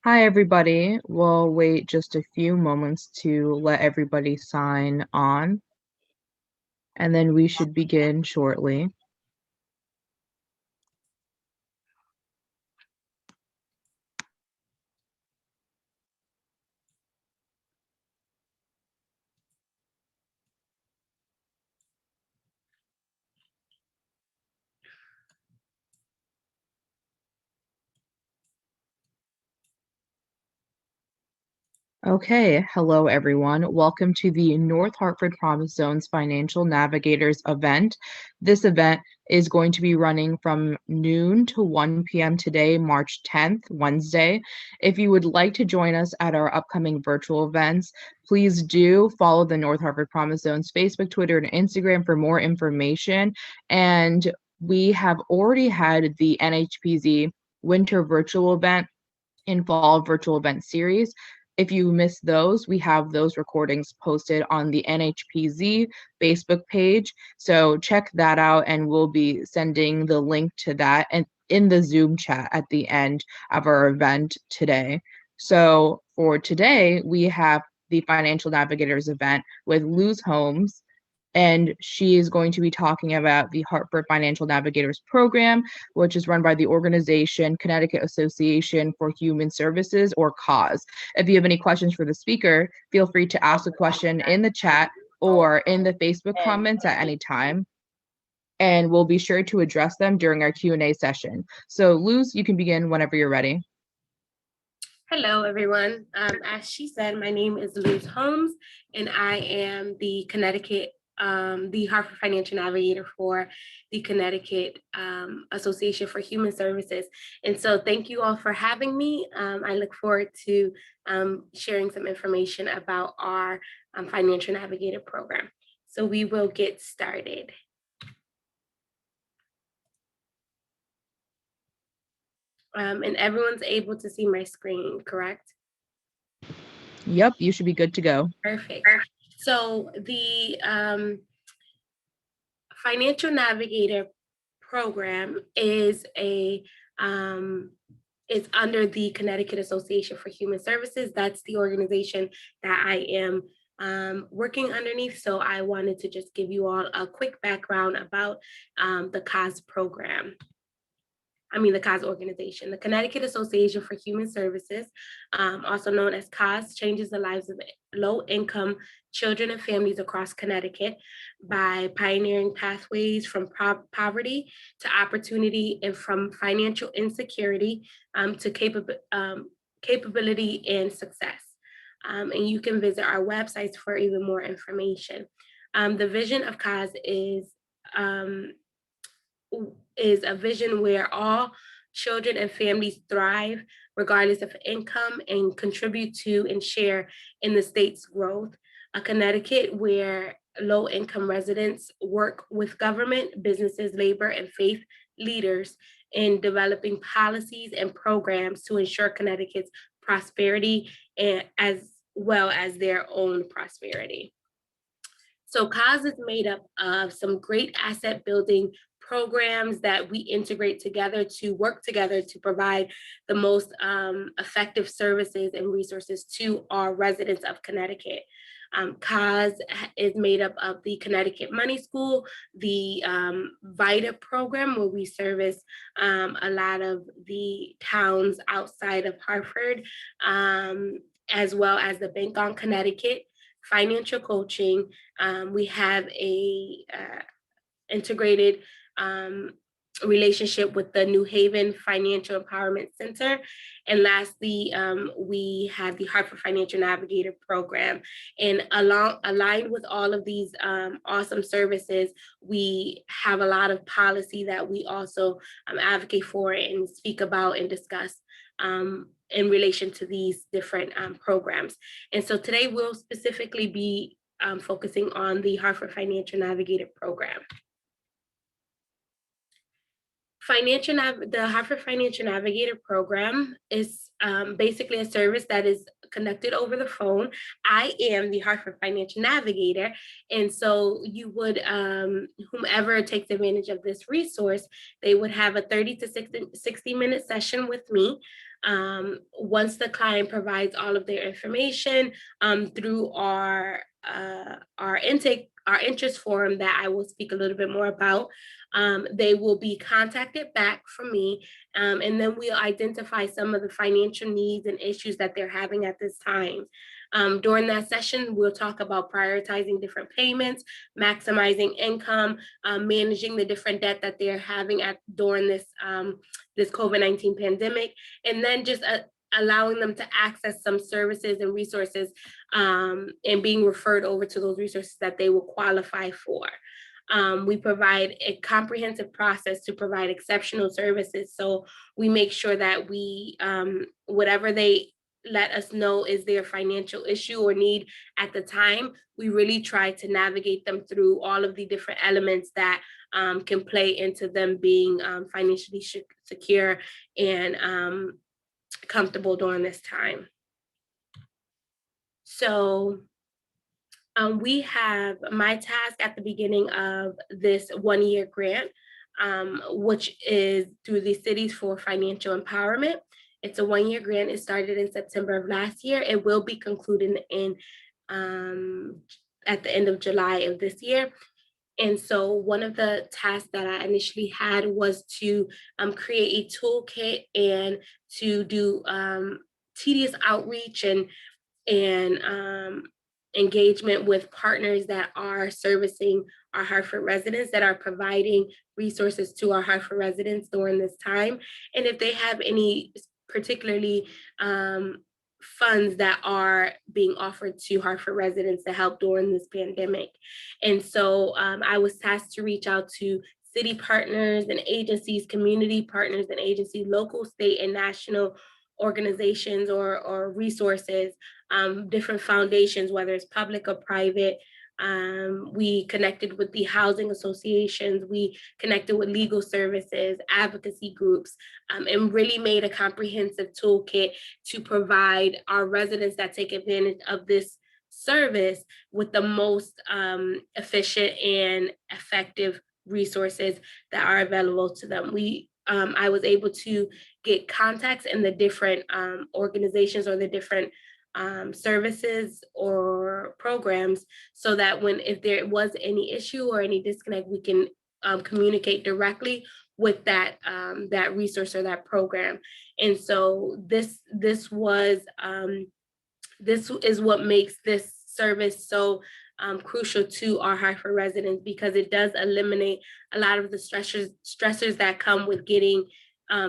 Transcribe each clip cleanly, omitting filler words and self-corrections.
Hi, everybody. We'll wait just a few moments to let everybody sign on, and then we should begin shortly. Okay, hello everyone. Welcome to the North Hartford Promise Zones Financial Navigators event. This event is going to be running from noon to 1 p.m. today, March 10th, Wednesday. If you would like to join us at our upcoming virtual events, please do follow the North Hartford Promise Zones Facebook, Twitter, and Instagram for more information. And we have already had the NHPZ winter virtual event and fall virtual event series. If you missed those, we have those recordings posted on the NHPZ Facebook page. So check that out, and we'll be sending the link to that and in the Zoom chat at the end of our event today. So for today, we have the Financial Navigators event with Luz Holmes, and she is going to be talking about the Hartford Financial Navigators program, which is run by the organization Connecticut Association for Human Services, or CAUS. If you have any questions for the speaker, feel free to ask a question in the chat or in the Facebook comments at any time, and we'll be sure to address them during our Q&A session. So Luz, you can begin whenever you're ready. Hello, everyone. As she said, my name is Luz Holmes, and I am the Hartford Financial Navigator for the Connecticut Association for Human Services. And so thank you all for having me. I look forward to sharing some information about our Financial Navigator program. So we will get started. And everyone's able to see my screen, correct? Yep, you should be good to go. Perfect. So the Financial Navigator program is is under the Connecticut Association for Human Services. That's the organization that I am working underneath. So I wanted to just give you all a quick background about the CAS program. The CAS organization. The Connecticut Association for Human Services, also known as CAS, changes the lives of low-income children and families across Connecticut by pioneering pathways from poverty to opportunity and from financial insecurity to capability and success. And you can visit our websites for even more information. The vision of CAS is a vision where all children and families thrive regardless of income and contribute to and share in the state's growth. A Connecticut where low income residents work with government, businesses, labor, and faith leaders in developing policies and programs to ensure Connecticut's prosperity and as well as their own prosperity. So CAUS is made up of some great asset building programs that we integrate together to work together to provide the most effective services and resources to our residents of Connecticut. CAUS is made up of the Connecticut Money School, the VITA program, where we service a lot of the towns outside of Hartford, as well as the Bank on Connecticut, financial coaching. We have a integrated relationship with the New Haven Financial Empowerment Center. And lastly, we have the Hartford Financial Navigator program. And aligned with all of these awesome services, we have a lot of policy that we also advocate for and speak about and discuss in relation to these different programs. And so today we'll specifically be focusing on the Hartford Financial Navigator program. The Hartford Financial Navigator program is basically a service that is conducted over the phone. I am the Hartford Financial Navigator, and so you would, whomever takes advantage of this resource, they would have a 30 to 60-minute session with me. Once the client provides all of their information through our interest form that I will speak a little bit more about, they will be contacted back from me, and then we'll identify some of the financial needs and issues that they're having at this time. During that session, we'll talk about prioritizing different payments, maximizing income, managing the different debt that they're having during this COVID-19 pandemic, and then just allowing them to access some services and resources, and being referred over to those resources that they will qualify for. We provide a comprehensive process to provide exceptional services. So we make sure that whatever they let us know is their financial issue or need at the time, we really try to navigate them through all of the different elements that can play into them being financially secure and comfortable during this time. So we have my task at the beginning of this 1-year grant, which is through the Cities for Financial Empowerment. It's a 1-year grant. It started in September of last year. It will be concluded at the end of July of this year. And so one of the tasks that I initially had was to create a toolkit and to do tedious outreach and engagement with partners that are servicing our Hartford residents, that are providing resources to our Hartford residents during this time. And if they have any particularly funds that are being offered to Hartford residents to help during this pandemic. And so I was tasked to reach out to city partners and agencies, community partners and agencies, local, state, and national organizations or resources, different foundations, whether it's public or private. We connected with the housing associations, we connected with legal services, advocacy groups, and really made a comprehensive toolkit to provide our residents that take advantage of this service with the most efficient and effective resources that are available to them. I was able to get contacts in the different organizations or the different services or programs, so that if there was any issue or any disconnect, we can communicate directly with that resource or that program. And so this is what makes this service so crucial to our Hartford residents, because it does eliminate a lot of the stressors that come with getting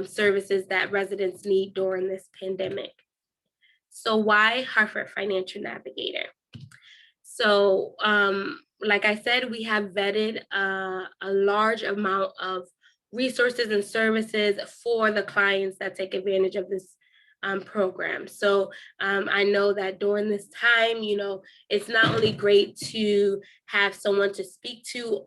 services that residents need during this pandemic. So why Hartford Financial Navigator? So like I said, we have vetted a large amount of resources and services for the clients that take advantage of this program. So I know that during this time, it's not only great to have someone to speak to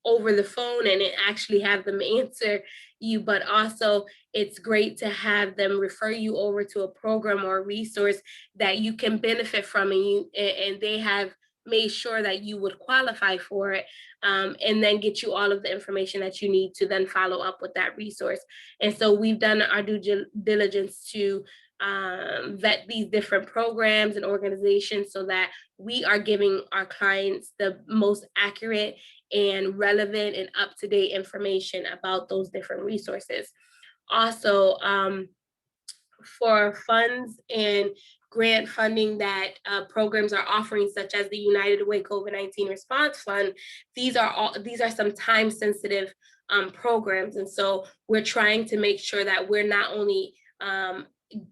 over the phone and actually have them answer you, but also it's great to have them refer you over to a program or a resource that you can benefit from, and they have made sure that you would qualify for it, and then get you all of the information that you need to then follow up with that resource. And so we've done our due diligence to vet these different programs and organizations so that we are giving our clients the most accurate and relevant and up-to-date information about those different resources. Also, for funds and grant funding that programs are offering, such as the United Way COVID-19 Response Fund, these are some time-sensitive programs. And so we're trying to make sure that we're not only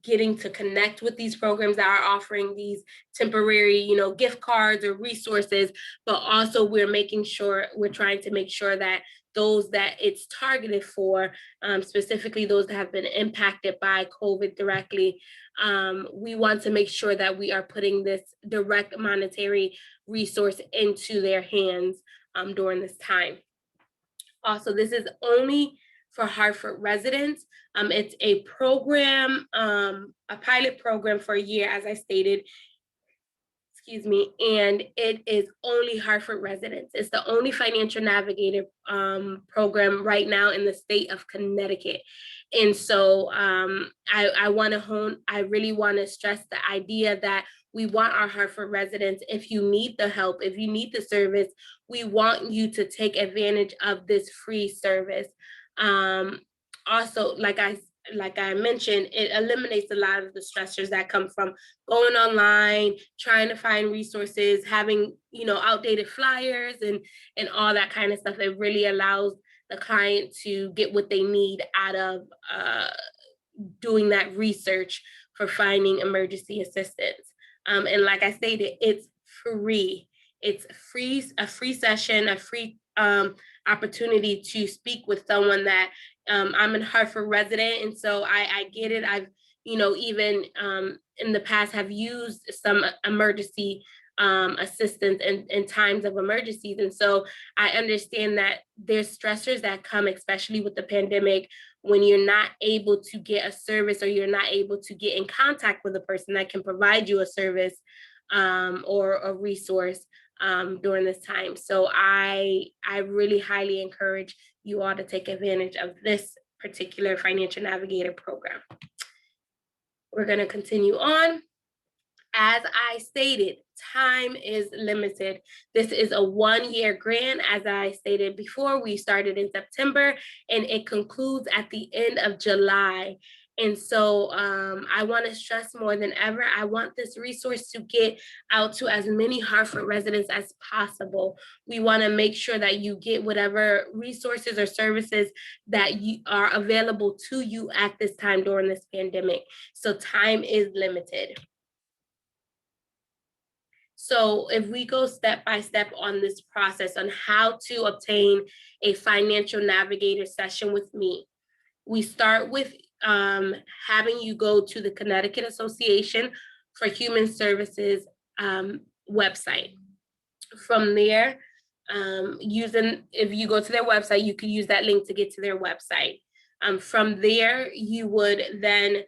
getting to connect with these programs that are offering these temporary, gift cards or resources, but also we're trying to make sure that those that it's targeted for, specifically those that have been impacted by COVID directly, we want to make sure that we are putting this direct monetary resource into their hands during this time. Also, this is only for Hartford residents. It's a program, a pilot program for a year, as I stated, excuse me, and it is only Hartford residents. It's the only financial navigator program right now in the state of Connecticut. And so I want to I really want to stress the idea that we want our Hartford residents, if you need the help, if you need the service, we want you to take advantage of this free service. Also, like I mentioned, it eliminates a lot of the stressors that come from going online, trying to find resources, having, outdated flyers and all that kind of stuff. It really allows the client to get what they need out of doing that research for finding emergency assistance. And like I stated, it's free. It's free, a free session, a free opportunity to speak with someone that I'm a Hartford resident, and so I get it. I've, even in the past have used some emergency assistance in times of emergencies. And so I understand that there's stressors that come, especially with the pandemic, when you're not able to get a service or you're not able to get in contact with a person that can provide you a service or a resource during this time. So I really highly encourage you all to take advantage of this particular financial navigator program. We're going to continue on. As I stated, time is limited. This is a 1-year grant. As I stated before, we started in September and it concludes at the end of July. And so I want to stress more than ever, I want this resource to get out to as many Hartford residents as possible. We want to make sure that you get whatever resources or services that are available to you at this time during this pandemic. So time is limited. So if we go step by step on this process on how to obtain a financial navigator session with me, we start with having you go to the Connecticut Association for Human Services website. From there, if you go to their website, you can use that link to get to their website. From there, you would then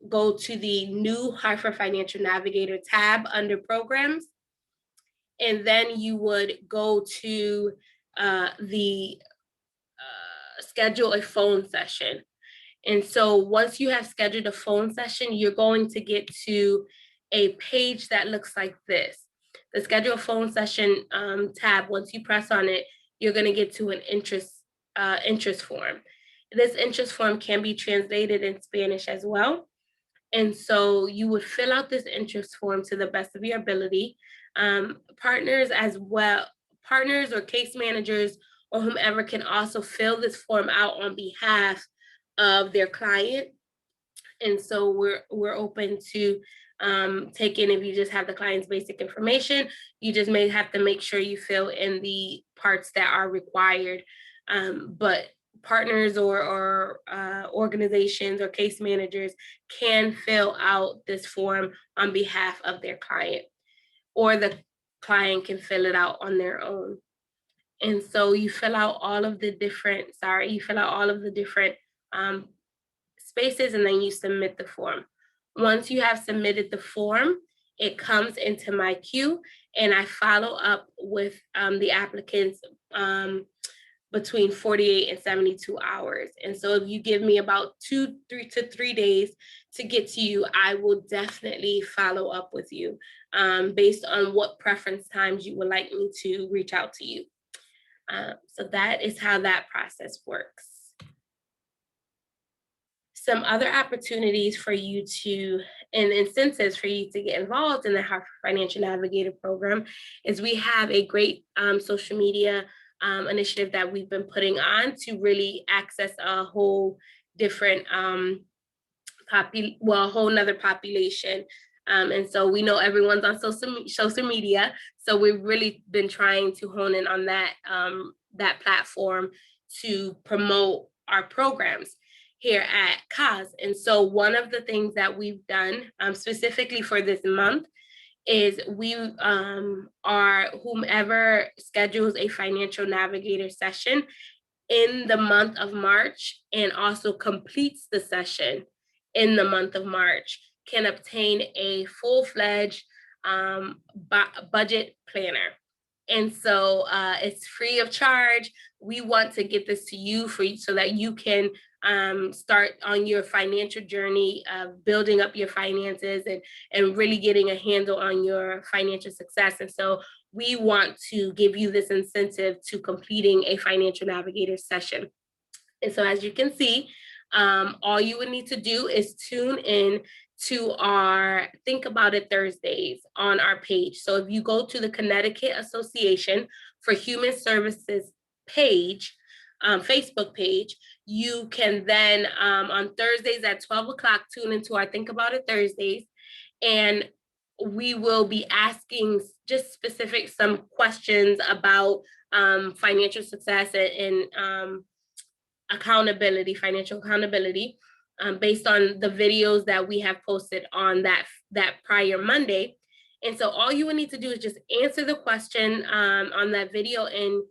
go to the new Hartford Financial Navigator tab under programs. And then you would go to the schedule a phone session. And so once you have scheduled a phone session, you're going to get to a page that looks like this. The schedule a phone session tab, once you press on it, you're going to get to an interest form. This interest form can be translated in Spanish as well. And so you would fill out this interest form to the best of your ability. Partners or case managers or whomever can also fill this form out on behalf of their client. And so we're open to take in, if you just have the client's basic information, you just may have to make sure you fill in the parts that are required. But partners or organizations or case managers can fill out this form on behalf of their client, or the client can fill it out on their own. And so you fill out all of the different, spaces, and then you submit the form. Once you have submitted the form, it comes into my queue, and I follow up with the applicants between 48 and 72 hours. And so if you give me about 2 to 3 days to get to you, I will definitely follow up with you based on what preference times you would like me to reach out to you. So that is how that process works. Some other opportunities for you to, and incentives for you to get involved in the Hartford Financial Navigator program is we have a great social media initiative that we've been putting on to really access a whole different, a whole nother population. And so we know everyone's on social media. So we've really been trying to hone in on that platform to promote our programs here at CAS. And so one of the things that we've done specifically for this month is we are, whomever schedules a financial navigator session, in the month of March and also completes the session in the month of March can obtain a full-fledged budget planner. And so it's free of charge. We want to get this to you so that you can start on your financial journey of building up your finances and really getting a handle on your financial success. And so we want to give you this incentive to completing a financial navigator session. And so as you can see, all you would need to do is tune in to our Think About It Thursdays on our page. So if you go to the Connecticut Association for Human Services page, Facebook page, you can then on Thursdays at 12 o'clock tune into our Think About It Thursdays, and we will be asking just specific some questions about financial success and accountability, financial accountability, based on the videos that we have posted on that prior Monday. And so all you would need to do is just answer the question on that video, and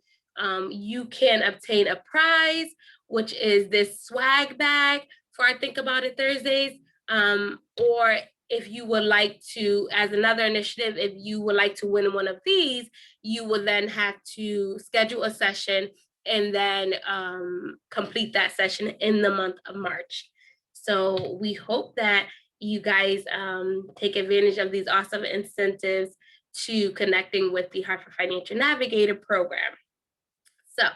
you can obtain a prize, which is this swag bag for our Think About It Thursdays. Or if you would like to, as another initiative, if you would like to win one of these, you will then have to schedule a session and then complete that session in the month of March. So we hope that you guys take advantage of these awesome incentives to connecting with the Hartford Financial Navigator program. So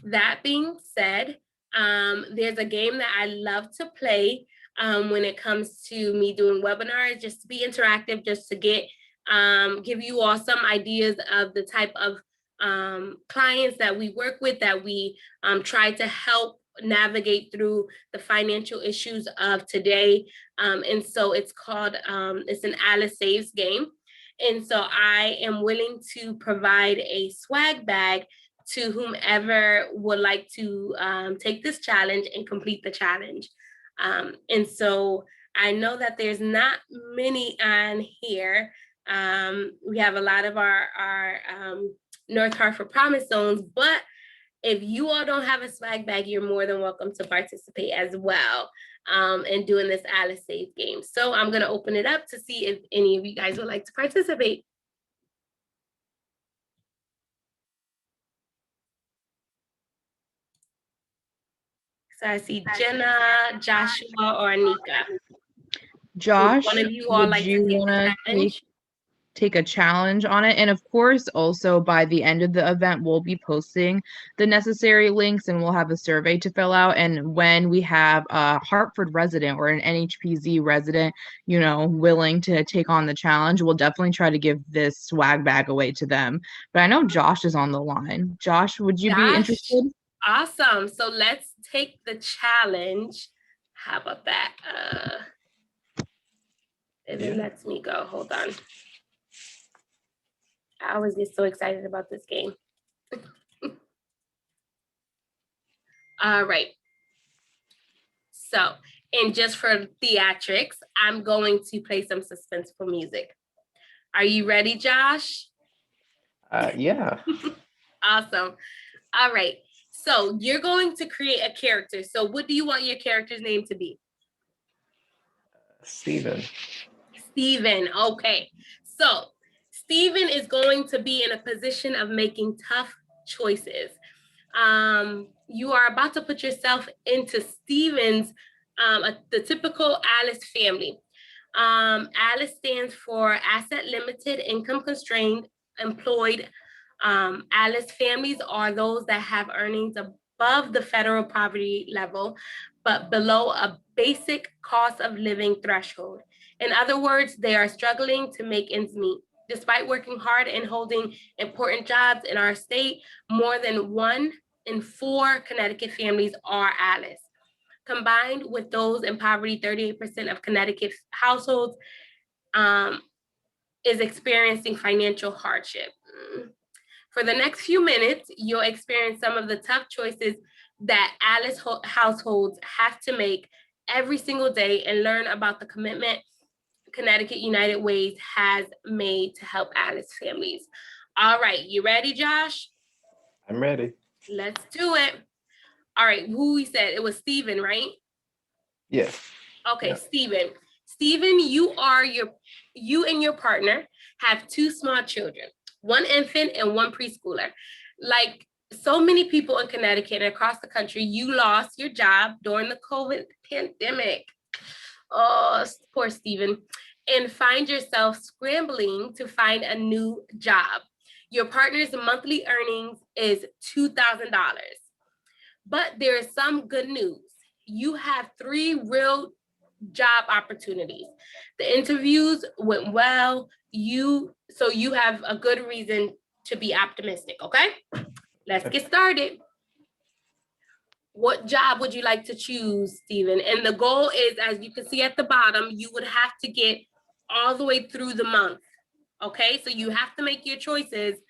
that being said, there's a game that I love to play when it comes to me doing webinars, just to be interactive, just to give you all some ideas of the type of clients that we work with, that we try to help navigate through the financial issues of today. And so it's called, it's an Alice Saves game. And so I am willing to provide a swag bag to whomever would like to take this challenge and complete the challenge. And so I know that there's not many on here. We have a lot of our North Hartford Promise Zones, but if you all don't have a swag bag, you're more than welcome to participate as well in doing this Alice Save game. So I'm going to open it up to see if any of you guys would like to participate. So I see Jenna, Joshua, or Anika. Josh, one of you all would like you to take want the to challenge? take a challenge on it? And of course, also by the end of the event, we'll be posting the necessary links and we'll have a survey to fill out. And when we have a Hartford resident or an NHPZ resident, willing to take on the challenge, we'll definitely try to give this swag bag away to them. But I know Josh is on the line. Josh, would you be interested? Awesome. So let's take the challenge. How about that? If it lets me go, hold on. I always get so excited about this game. All right. So, and just for theatrics, I'm going to play some suspenseful music. Are you ready, Josh? Yeah. Awesome. All right. So you're going to create a character. So what do you want your character's name to be? Steven. Steven. Okay. So Steven is going to be in a position of making tough choices. You are about to put yourself into Steven's, the typical Alice family. Alice stands for Asset Limited, Income Constrained, Employed. Alice families are those that have earnings above the federal poverty level, but below a basic cost of living threshold. In other words, they are struggling to make ends meet. Despite working hard and holding important jobs in our state, more than 1 in 4 Connecticut families are Alice. Combined with those in poverty, 38% of Connecticut households is experiencing financial hardship. For the next few minutes, you'll experience some of the tough choices that Alice households have to make every single day and learn about the commitment Connecticut United Ways has made to help Alice families. All right, you ready, Josh? I'm ready. Let's do it. All right, who we said? It was Stephen, right? Yeah. Okay, Yeah. Stephen. Stephen, you and your partner have two small children, one infant and one preschooler. Like so many people in Connecticut and across the country, you lost your job during the COVID pandemic. Oh, poor Stephen. And find yourself scrambling to find a new job. Your partner's monthly earnings is $2,000. But there is some good news. You have 3 real job opportunities. The interviews went well. You have a good reason to be optimistic, okay? Let's get started. What job would you like to choose, Stephen? And the goal is, as you can see at the bottom, you would have to get all the way through the month, okay? So you have to make your choices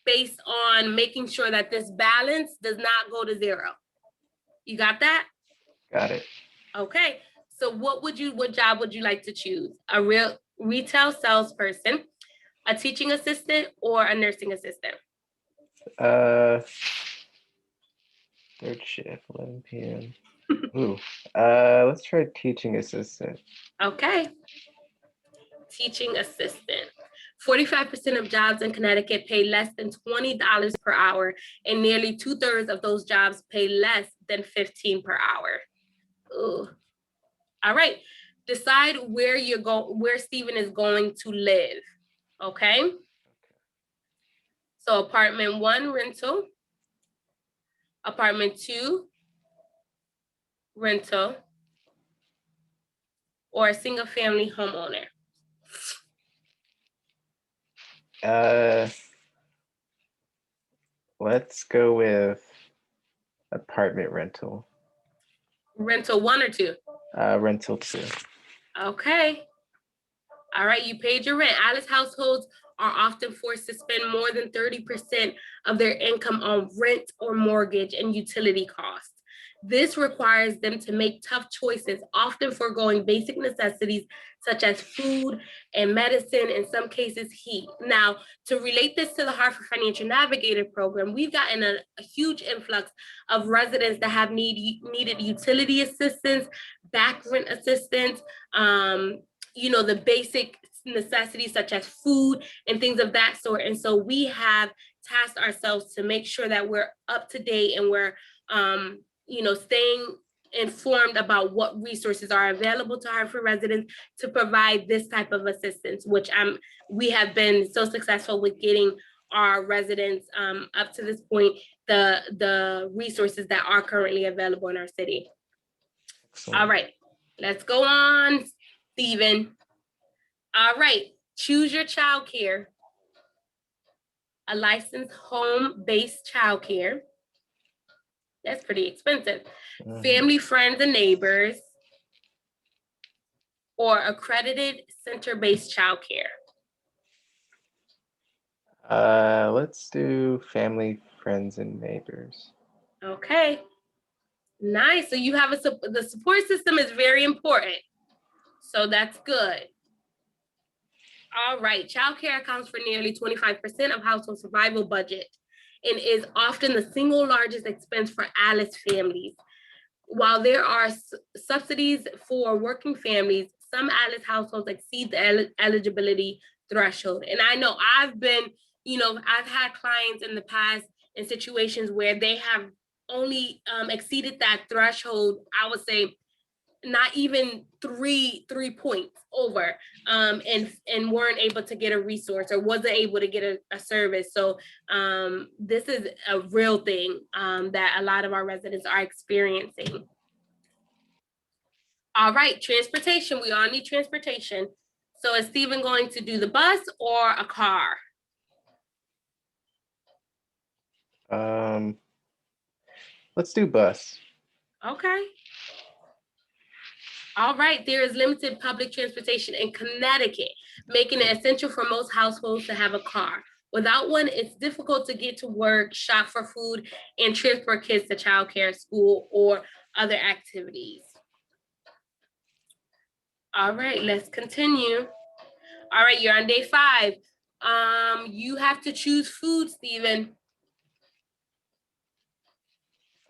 based on making sure that this balance does not go to 0. You got that? Got it. Okay. So what job would you like to choose? A real retail salesperson, a teaching assistant, or a nursing assistant? Third shift, 11 p.m. Ooh. Let's try teaching assistant. Okay. Teaching assistant. 45% of jobs in Connecticut pay less than $20 per hour, and nearly 2/3 of those jobs pay less than $15 per hour. Ooh. All right. Decide where Stephen is going to live. Okay. So apartment 1, rental. Apartment 2, rental. Or a single family homeowner. Let's go with apartment rental. Rental 1 or 2? Rental 2. Okay. All right, you paid your rent. Alice households are often forced to spend more than 30% of their income on rent or mortgage and utility costs. This requires them to make tough choices, often foregoing basic necessities such as food and medicine, in some cases heat. Now, to relate this to the Hartford Financial Navigator program, we've gotten a huge influx of residents that have needed utility assistance, back rent assistance, the basic necessities such as food and things of that sort. And so we have tasked ourselves to make sure that we're up to date and we're staying informed about what resources are available to Hartford residents to provide this type of assistance, which we have been so successful with getting our residents up to this point, the resources that are currently available in our city. Excellent. All right, let's go on, Stephen. All right, choose your child care. A licensed home-based child care. That's pretty expensive. Family, friends, and neighbors, or accredited center-based childcare? Let's do family, friends, and neighbors. Okay. Nice. So you have the support system is very important. So that's good. All right. Childcare accounts for nearly 25% of household survival budget and is often the single largest expense for Alice families. While there are subsidies for working families, some Alice households exceed the eligibility threshold. And I know I've had clients in the past in situations where they have only exceeded that threshold, I would say not even three points over, and weren't able to get a resource or wasn't able to get a service. So this is a real thing that a lot of our residents are experiencing. All right, transportation. We all need transportation. So is Stephen going to do the bus or a car? Let's do bus. Okay. All right, there is limited public transportation in Connecticut, making it essential for most households to have a car. Without one, it's difficult to get to work, shop for food, and transport kids to childcare, school, or other activities. All right, let's continue. All right, you're on day 5. You have to choose food, Stephen.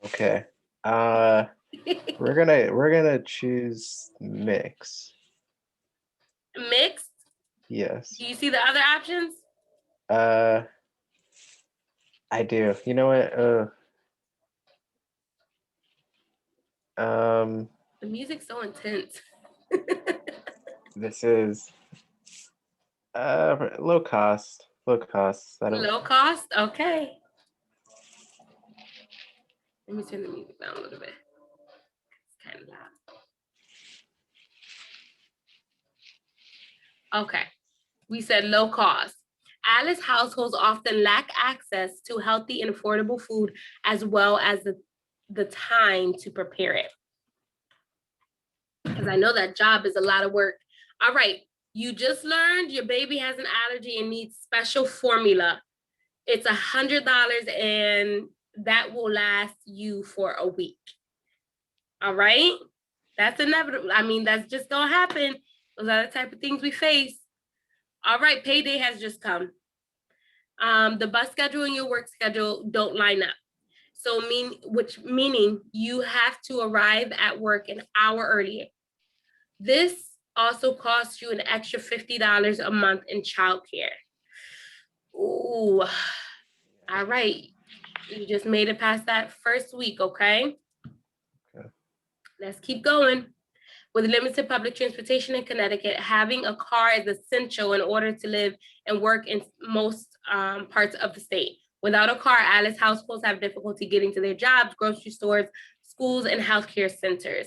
Okay. We're gonna choose mix. Mixed? Yes. Do you see the other options? Uh, I do. You know what? Um, The music's so intense. this is low cost. Low cost. That'll Low cost? Okay. Let me turn the music down a little bit. It's kind of loud. Okay. We said low cost. Alice households often lack access to healthy and affordable food as well as the time to prepare it. Because I know that job is a lot of work. All right. You just learned your baby has an allergy and needs special formula. It's $100 and that will last you for a week. All right. That's inevitable. I mean, that's just gonna happen. Those are the type of things we face. All right, payday has just come. The bus schedule and your work schedule don't line up. So meaning you have to arrive at work an hour earlier. This also costs you an extra $50 a month in childcare. Ooh, all right. You just made it past that first week, okay? Okay. Let's keep going. With limited public transportation in Connecticut, having a car is essential in order to live and work in most parts of the state. Without a car, Alice households have difficulty getting to their jobs, grocery stores, schools, and healthcare centers.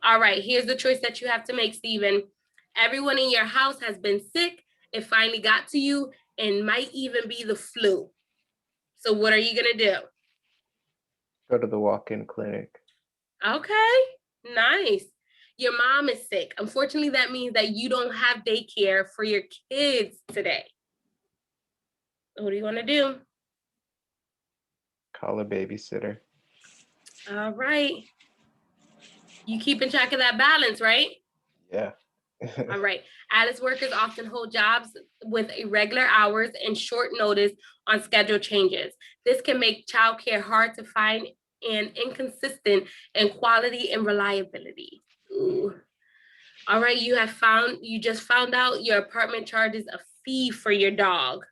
All right, here's the choice that you have to make, Stephen. Everyone in your house has been sick. It finally got to you and might even be the flu. So what are you gonna do? go to the walk-in clinic. Okay, nice. Your mom is sick. Unfortunately, that means that you don't have daycare for your kids today. What do you want to do? Call a babysitter. All right. You keeping track of that balance, right? Yeah. All right. Alice workers often hold jobs with irregular hours and short notice on schedule changes. This can make childcare hard to find and inconsistent in quality and reliability. Ooh. All right, you just found out your apartment charges a fee for your dog.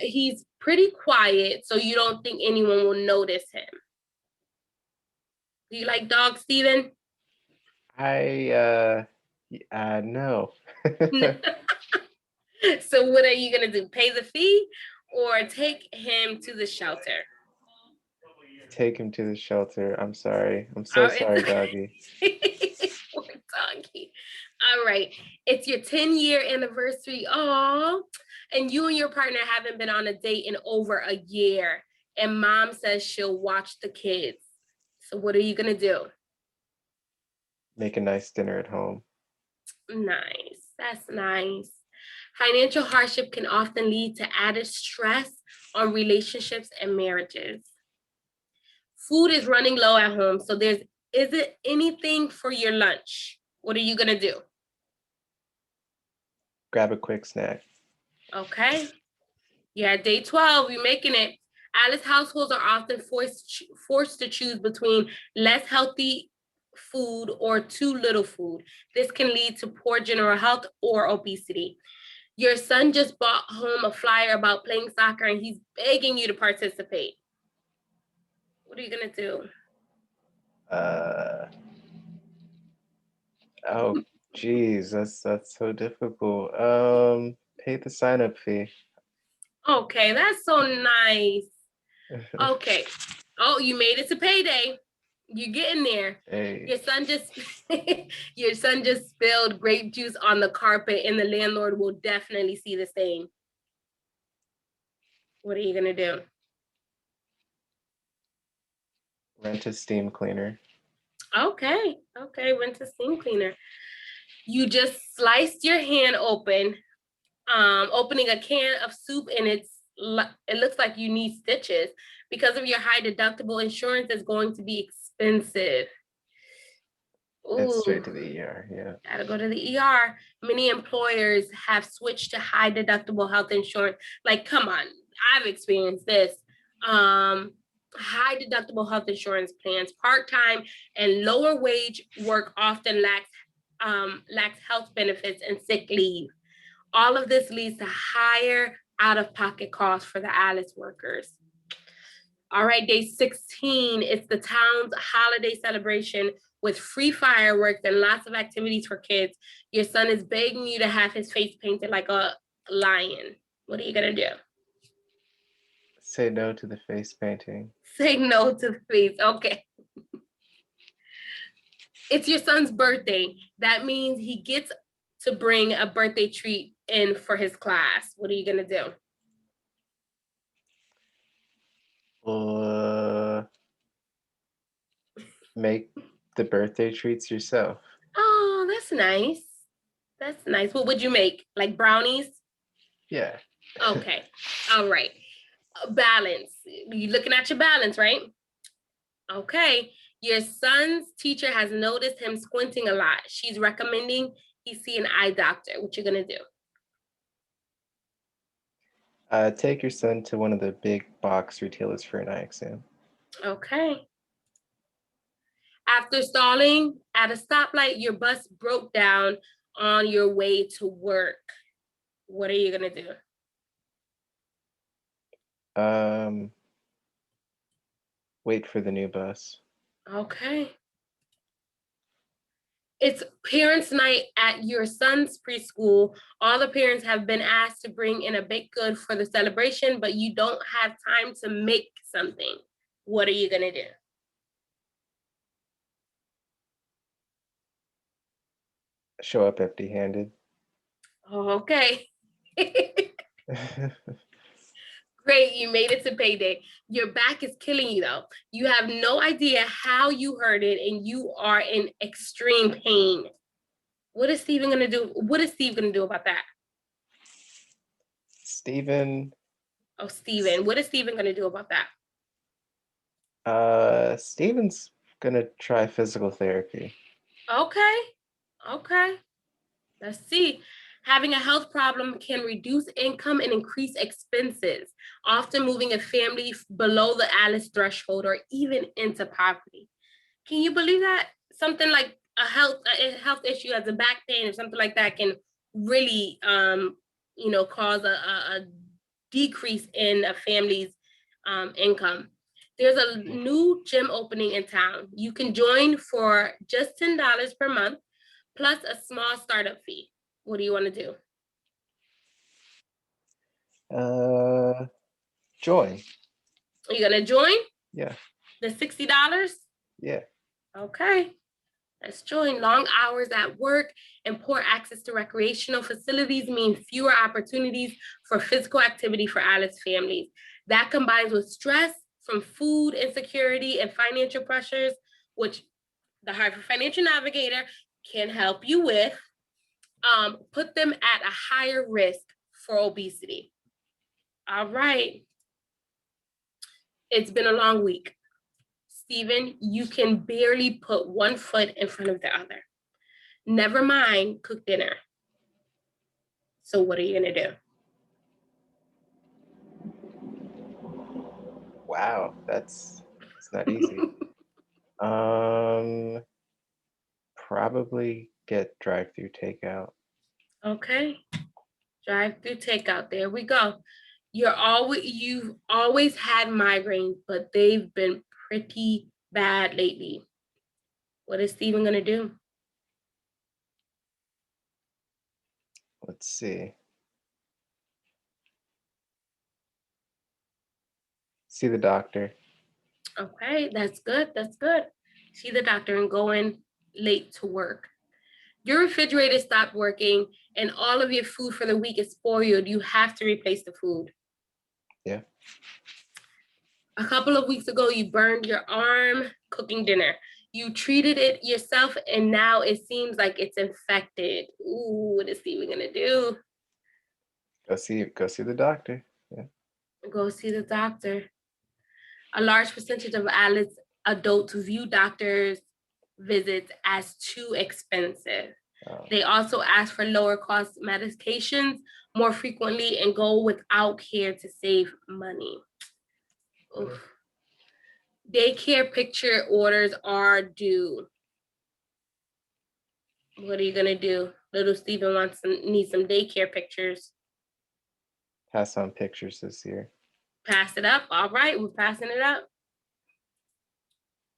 He's pretty quiet, so you don't think anyone will notice him. Do you like dogs, Steven? No. So what are you gonna do? Pay the fee or take him to the shelter? Take him to the shelter. I'm sorry. I'm so Oh, sorry, doggy. Poor doggy. All right. It's your 10-year anniversary. Oh, and you and your partner haven't been on a date in over a year. And mom says she'll watch the kids. So what are you gonna do? Make a nice dinner at home. Nice. That's nice. Financial hardship can often lead to added stress on relationships and marriages. Food is running low at home, so there's isn't anything for your lunch. What are you gonna do? Grab a quick snack. Okay. Yeah, day 12, you're making it. Alice households are often forced to choose between less healthy food or too little food. This can lead to poor general health or obesity. Your son just brought home a flyer about playing soccer and he's begging you to participate. What are you gonna do? Uh, oh, geez, that's so difficult. Pay the sign-up fee. Okay, that's so nice. Okay. Oh, you made it to payday. You're getting there. Hey, Your son just your son just spilled grape juice on the carpet and the landlord will definitely see the stain. What are you gonna do? rent a steam cleaner. Okay, rent a steam cleaner. You just sliced your hand open, opening a can of soup and it looks like you need stitches. Because of your high deductible, insurance is going to be expensive. Head Ooh. straight to the ER. Yeah. Gotta go to the ER. Many employers have switched to high deductible health insurance. Like, come on, I've experienced this. high deductible health insurance plans, part-time and lower wage work often lacks health benefits and sick leave. All of this leads to higher out-of-pocket costs for the ALICE workers. All right, day 16, it's the town's holiday celebration with free fireworks and lots of activities for kids. Your son is begging you to have his face painted like a lion. What are you gonna do? Say no to the face painting. Say no to the face. Okay. It's your son's birthday. That means he gets to bring a birthday treat in for his class. What are you gonna do? Make the birthday treats yourself. Oh, that's nice. That's nice. What would you make? Like brownies? Yeah. Okay. All right. Balance. You're looking at your balance, right? Okay. Your son's teacher has noticed him squinting a lot. She's recommending he see an eye doctor. What you gonna do? Take your son to one of the big box retailers for an eye exam. Okay. After stalling at a stoplight, your bus broke down on your way to work. What are you gonna do? Wait for the new bus. Okay. It's parents' night at your son's preschool. All the parents have been asked to bring in a baked good for the celebration, but you don't have time to make something. What are you gonna do? Show up empty-handed. Okay. Great, you made it to payday. Your back is killing you though. You have no idea how you hurt it and you are in extreme pain. What is Steven gonna do? What is Steve gonna do about that? Steven. Oh, Steven. What is Steven gonna do about that? Steven's gonna try physical therapy. Okay. Okay. Let's see. Having a health problem can reduce income and increase expenses, often moving a family below the ALICE threshold or even into poverty. Can you believe that? Something like a health issue as a back pain or something like that can really cause a decrease in a family's income. There's a new gym opening in town. You can join for just $10 per month, plus a small startup fee. What do you want to do? Join. Are you gonna join? Yeah. The $60? Yeah. Okay. Let's join. Long hours at work and poor access to recreational facilities mean fewer opportunities for physical activity for ALICE families. That combines with stress from food insecurity and financial pressures, which the Hartford Financial Navigator can help you with, put them at a higher risk for obesity. All right. It's been a long week. Steven, you can barely put one foot in front of the other. Never mind cook dinner. So what are you gonna do? Wow, that's not easy. Probably get drive-through takeout. Okay. Drive-through takeout. There we go. You've always had migraines, but they've been pretty bad lately. What is Steven gonna do? Let's see. See the doctor. Okay, that's good. That's good. See the doctor and go in late to work. Your refrigerator stopped working and all of your food for the week is spoiled. You have to replace the food. Yeah. A couple of weeks ago, you burned your arm cooking dinner. You treated it yourself and now it seems like it's infected. Ooh, what is Steven gonna do? Go see the doctor. Yeah. Go see the doctor. A large percentage of ALICE adults view doctors' visits as too expensive. Oh. They also ask for lower cost medications more frequently and go without care to save money. Oof. Daycare picture orders are due. What are you gonna do? Little Steven needs some daycare pictures. Pass on pictures this year. Pass it up. All right, we're passing it up.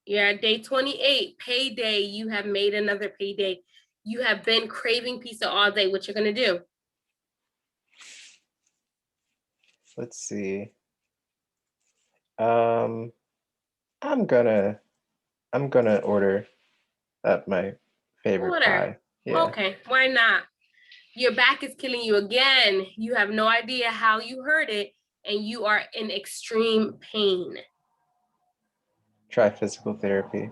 You're at day 28, payday. You have made another payday. You have been craving pizza all day. What you're gonna do? Let's see. I'm gonna order up my favorite pie. Yeah. Okay, why not? Your back is killing you again. You have no idea how you heard it, and you are in extreme pain. Try physical therapy.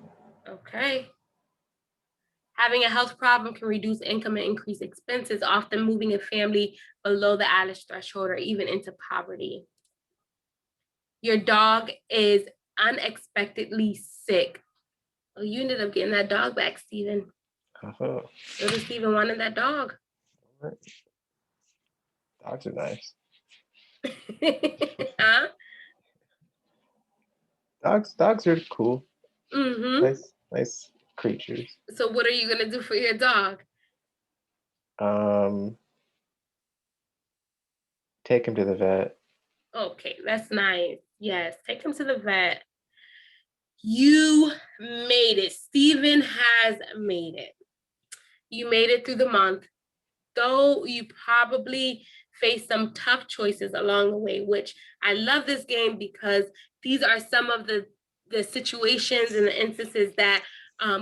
Okay. Having a health problem can reduce income and increase expenses, often moving a family below the Alice threshold or even into poverty. Your dog is unexpectedly sick. Oh, you ended up getting that dog back, Steven. Oh. Little Steven wanted that dog. Dogs are nice. Huh? Dogs are cool. Mm-hmm. Nice creatures. So what are you gonna do for your dog? Take him to the vet. Okay, that's nice. Yes, take him to the vet. You made it. Steven has made it. You made it through the month, though you probably face some tough choices along the way, which I love this game because these are some of the situations and the instances that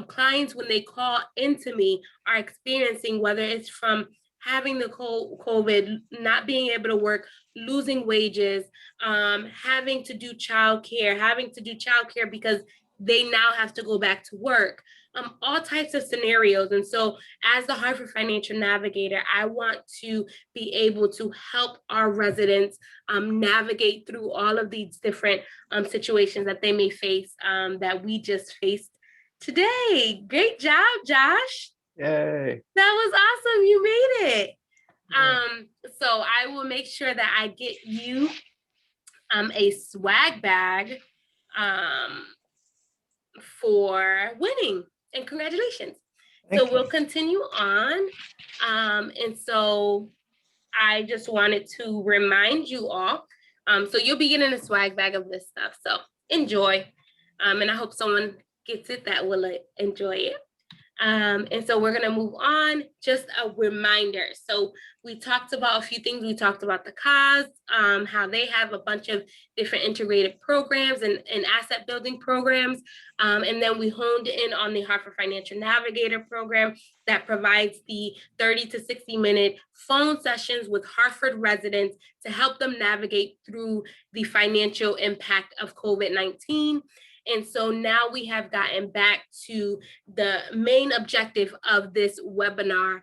clients, when they call into me, are experiencing, whether it's from having the COVID, not being able to work, losing wages, having to do childcare because they now have to go back to work. All types of scenarios. And so as the Hartford Financial Navigator, I want to be able to help our residents navigate through all of these different situations that they may face that we just faced today. Great job, Josh. Yay. That was awesome. You made it. So I will make sure that I get you a swag bag for winning, and congratulations. So we'll continue on. And so I just wanted to remind you all. So you'll be getting a swag bag of this stuff. So enjoy. And I hope someone gets it that will enjoy it. And so we're going to move on. Just a reminder. So we talked about a few things. We talked about the CAS, how they have a bunch of different integrated programs and asset building programs. And then we honed in on the Hartford Financial Navigator program that provides the 30 to 60-minute phone sessions with Hartford residents to help them navigate through the financial impact of COVID-19. And so now we have gotten back to the main objective of this webinar.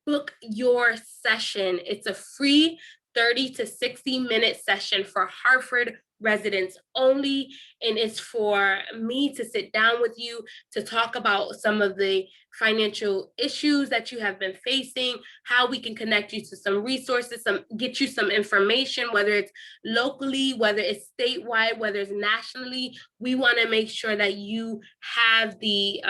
Book your session. It's a free 30 to 60-minute session for Hartford residents only. And it's for me to sit down with you to talk about some of the financial issues that you have been facing, how we can connect you to some resources, get you some information, whether it's locally, whether it's statewide, whether it's nationally. We want to make sure that you have the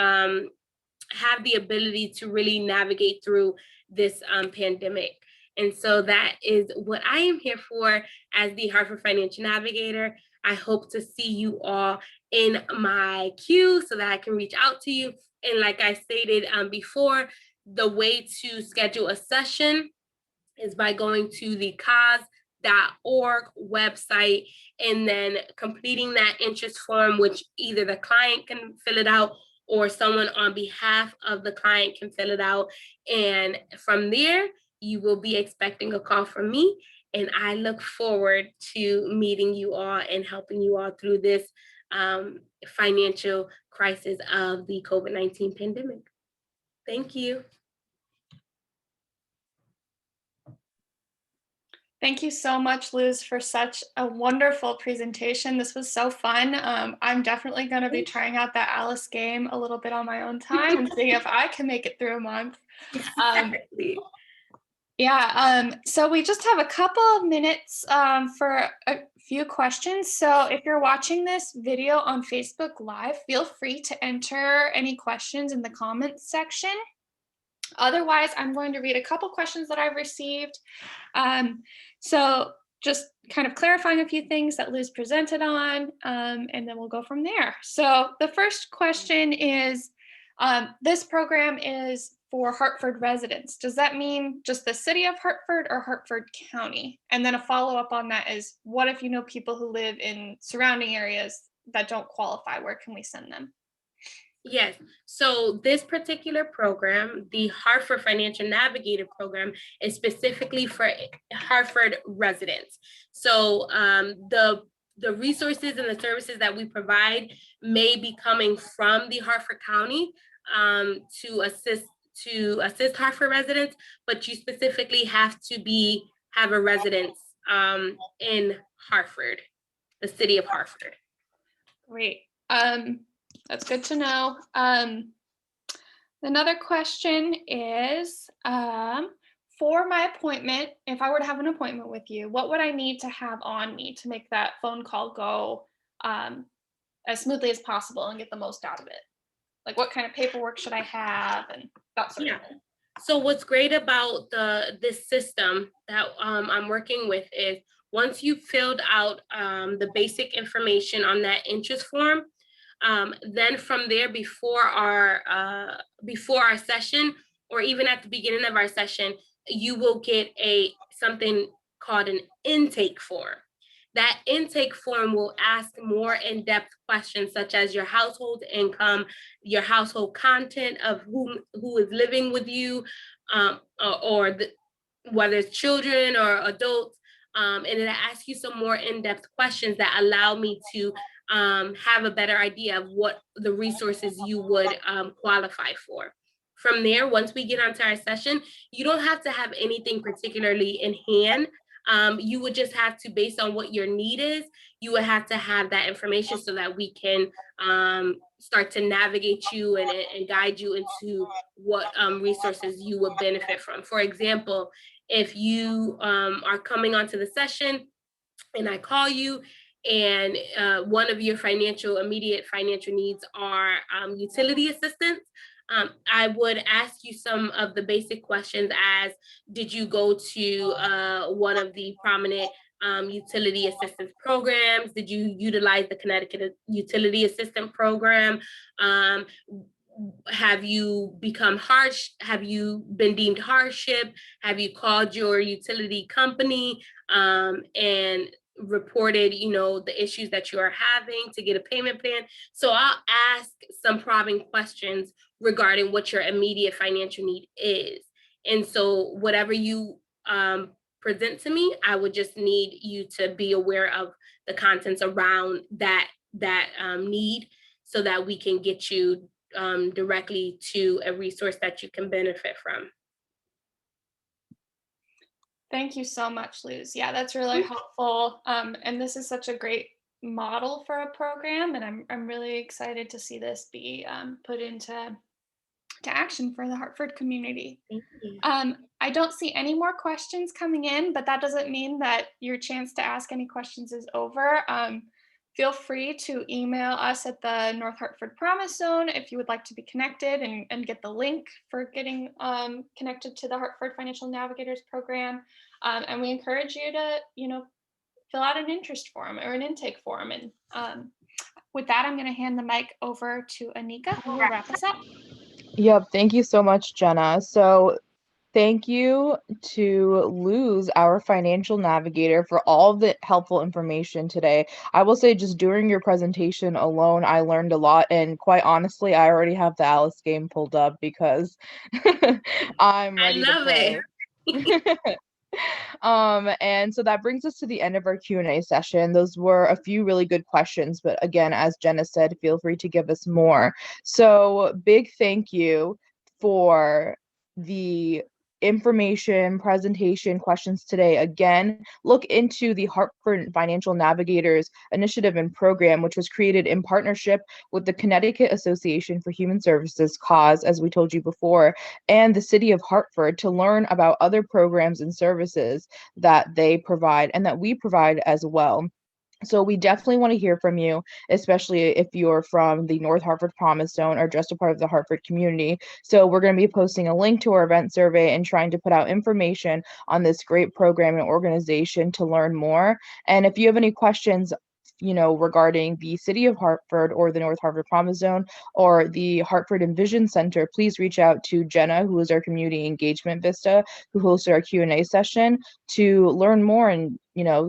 ability to really navigate through this pandemic. And so that is what I am here for as the Hartford Financial Navigator. I hope to see you all in my queue so that I can reach out to you. And like I stated before, the way to schedule a session is by going to the CAS.org website and then completing that interest form, which either the client can fill it out or someone on behalf of the client can fill it out. And from there, you will be expecting a call from me. And I look forward to meeting you all and helping you all through this financial crisis of the COVID-19 pandemic. Thank you. Thank you so much, Luz, for such a wonderful presentation. This was so fun. I'm definitely going to be trying out that Alice game a little bit on my own time and seeing if I can make it through a month. So we just have a couple of minutes for few questions. So if you're watching this video on Facebook Live, feel free to enter any questions in the comments section. Otherwise, I'm going to read a couple questions that I've received. So just kind of clarifying a few things that Luz presented on, and then we'll go from there. So the first question is, this program is for Hartford residents. Does that mean just the city of Hartford or Hartford County? And then a follow-up on that is, what if you know people who live in surrounding areas that don't qualify? Where can we send them? Yes. So this particular program, the Hartford Financial Navigator program, is specifically for Hartford residents. So the resources and the services that we provide may be coming from the Hartford County to assist Hartford residents, but you specifically have to have a residence in Hartford, the city of Hartford. Great. That's good to know. Another question is, for my appointment, if I were to have an appointment with you, what would I need to have on me to make that phone call go as smoothly as possible and get the most out of it? Like, what kind of paperwork should I have and that sort of thing? So what's great about this system that I'm working with is, once you've filled out the basic information on that interest form, then from there, before our session, or even at the beginning of our session, you will get something called an intake form. That intake form will ask more in-depth questions, such as your household income, your household content of who is living with you, whether it's children or adults, and it asks you some more in-depth questions that allow me to have a better idea of what the resources you would qualify for. From there, once we get onto our session, you don't have to have anything particularly in hand. You would just have to, based on what your need is, you would have to have that information so that we can start to navigate you and guide you into what resources you would benefit from. For example, if you are coming onto the session and I call you, and one of your immediate financial needs are utility assistance, I would ask you some of the basic questions, as, did you go to one of the prominent utility assistance programs? Did you utilize the Connecticut Utility Assistance Program? Have you been deemed hardship? Have you called your utility company and reported, the issues that you are having to get a payment plan? So I'll ask some probing questions regarding what your immediate financial need is. And so whatever you present to me, I would just need you to be aware of the contents around that need, so that we can get you directly to a resource that you can benefit from. Thank you so much, Luz. Yeah, that's really helpful. And this is such a great model for a program, and I'm really excited to see this be put into action for the Hartford community. Thank you. I don't see any more questions coming in, but that doesn't mean that your chance to ask any questions is over. Feel free to email us at the North Hartford Promise Zone if you would like to be connected and get the link for getting connected to the Hartford Financial Navigators program. And we encourage you to, fill out an interest form or an intake form. And with that, I'm going to hand the mic over to Anika, who will wrap us up. Yep, thank you so much, Jenna. So thank you to Luz, our financial navigator, for all of the helpful information today. I will say, just during your presentation alone, I learned a lot, and quite honestly, I already have the Alice game pulled up because I'm ready to play. And so that brings us to the end of our Q&A session. Those were a few really good questions, but again, as Jenna said, feel free to give us more. So big thank you for the information, presentation, questions today. Again, look into the Hartford Financial Navigators initiative and program, which was created in partnership with the Connecticut Association for Human Services, CAUSE, as we told you before, and the city of Hartford, to learn about other programs and services that they provide and that we provide as well. So we definitely want to hear from you, especially if you're from the North Hartford Promise Zone or just a part of the Hartford community. So we're going to be posting a link to our event survey and trying to put out information on this great program and organization to learn more. And if you have any questions, regarding the city of Hartford or the North Hartford Promise Zone or the Hartford Envision Center, please reach out to Jenna, who is our community engagement Vista, who hosted our Q&A session, to learn more and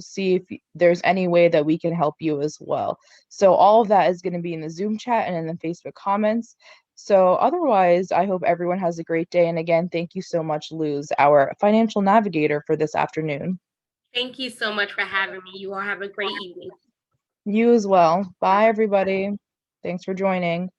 see if there's any way that we can help you as well. So all of that is going to be in the Zoom chat and in the Facebook comments. So otherwise, I hope everyone has a great day. And again, thank you so much, Luz, our financial navigator for this afternoon. Thank you so much for having me. You all have a great evening. You as well. Bye, everybody. Thanks for joining.